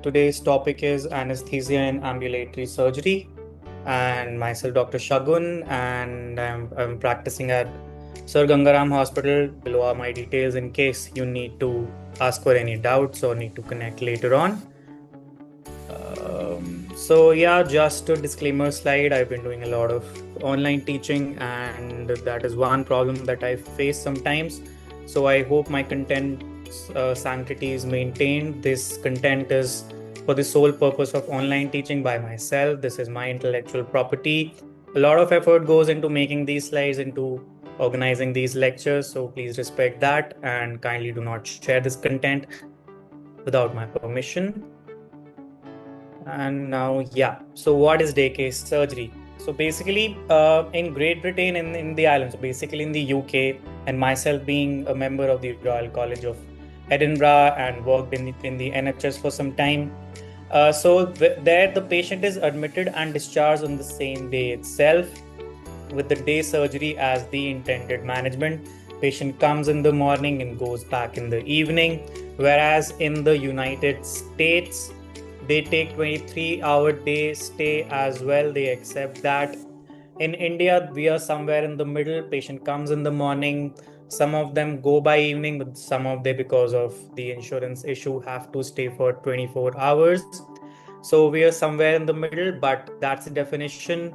today's topic is anesthesia and ambulatory surgery. And myself, Dr. Shagun, and I'm practicing at Sir Gangaram Hospital. Below are my details in case you need to ask for any doubts or need to connect later on. Just a disclaimer slide. I've been doing a lot of online teaching, and that is one problem that I face sometimes. So I hope my content sanctity is maintained. This content is for the sole purpose of online teaching by myself. This is my intellectual property. A lot of effort goes into making these slides, into organizing these lectures. So please respect that and kindly do not share this content without my permission. And now, so what is day case surgery? So basically, in Great Britain and in the islands, basically in the UK, and myself being a member of the Royal College of Edinburgh and worked in the NHS for some time. There the patient is admitted and discharged on the same day itself, with the day surgery as the intended management. Patient comes in the morning and goes back in the evening. Whereas in the United States, they take 23-hour day stay as well. They accept that. In India, we are somewhere in the middle. Patient comes in the morning. Some of them go by evening, but some of them, because of the insurance issue, have to stay for 24 hours. So we are somewhere in the middle, but that's the definition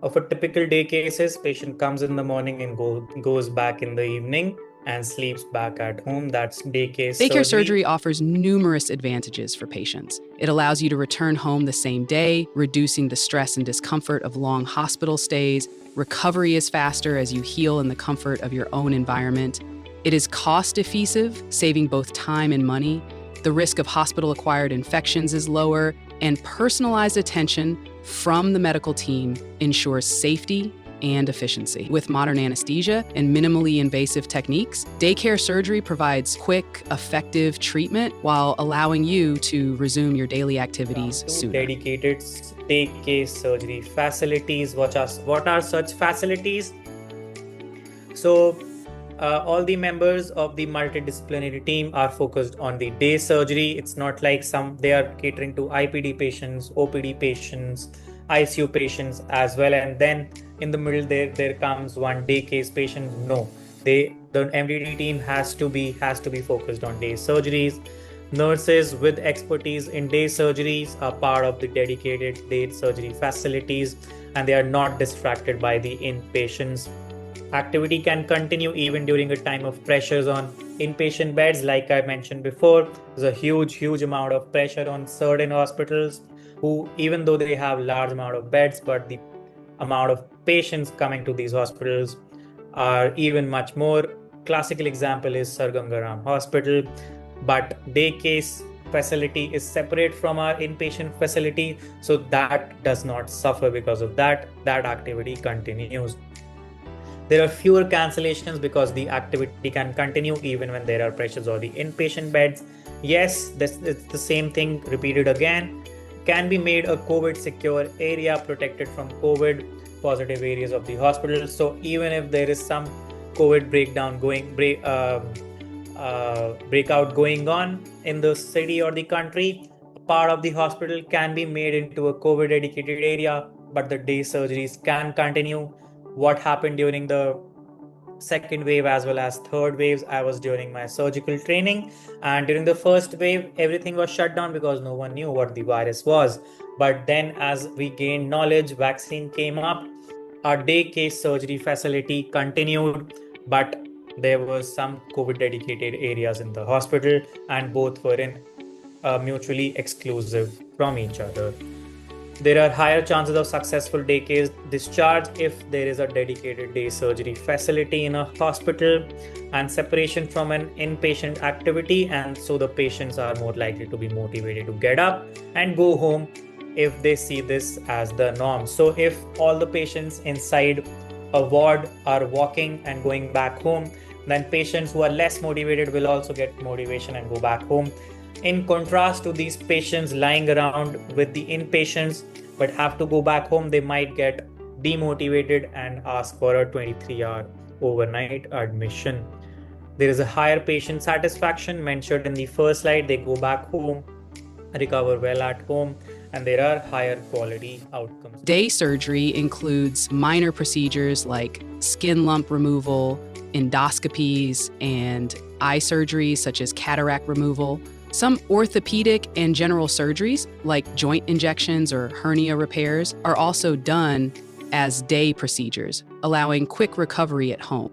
of a typical day cases. Patient comes in the morning and goes back in the evening and sleeps back at home. That's day case surgery. Daycare surgery offers numerous advantages for patients. It allows you to return home the same day, reducing the stress and discomfort of long hospital stays. Recovery is faster as you heal in the comfort of your own environment. It is cost-effective, saving both time and money. The risk of hospital-acquired infections is lower, and personalized attention from the medical team ensures safety and efficiency. With modern anesthesia and minimally invasive techniques, daycare surgery provides quick, effective treatment while allowing you to resume your daily activities sooner. Dedicated day case surgery facilities. What are such facilities? So all the members of the multidisciplinary team are focused on the day surgery. It's not like they are catering to IPD patients, OPD patients, ICU patients as well, and then in the middle there comes one day case patient. No, the MDT team has to be focused on day surgeries. Nurses with expertise in day surgeries are part of the dedicated day surgery facilities, and they are not distracted by the inpatients. Activity can continue even during a time of pressures on inpatient beds. Like I mentioned before, there's a huge amount of pressure on certain hospitals, who, even though they have large amount of beds, but the amount of patients coming to these hospitals are even much more. Classical example is Sir Gangaram Hospital, but day case facility is separate from our inpatient facility, so that does not suffer because of that. That activity continues. There are fewer cancellations because the activity can continue even when there are pressures on the inpatient beds. Yes, it's the same thing repeated again. Can be made a COVID secure area, protected from COVID positive areas of the hospital. So even if there is some COVID breakout going on in the city or the country, part of the hospital can be made into a COVID dedicated area, but the day surgeries can continue. What happened during the second wave as well as third waves? I was during my surgical training, and during the first wave everything was shut down because no one knew what the virus was. But then as we gained knowledge, vaccine came up, our day case surgery facility continued, but there was some COVID dedicated areas in the hospital, and both were in mutually exclusive from each other. There are higher chances of successful day case discharge if there is a dedicated day surgery facility in a hospital and separation from an inpatient activity, and so the patients are more likely to be motivated to get up and go home if they see this as the norm. So if all the patients inside a ward are walking and going back home, then patients who are less motivated will also get motivation and go back home. In contrast to these patients lying around with the inpatients but have to go back home, they might get demotivated and ask for a 23-hour overnight admission. There is a higher patient satisfaction mentioned in the first slide. They go back home recover well at home, and there are higher quality outcomes. Day surgery includes minor procedures like skin lump removal, endoscopies, and eye surgeries such as cataract removal. Some orthopedic and general surgeries, like joint injections or hernia repairs, are also done as day procedures, allowing quick recovery at home.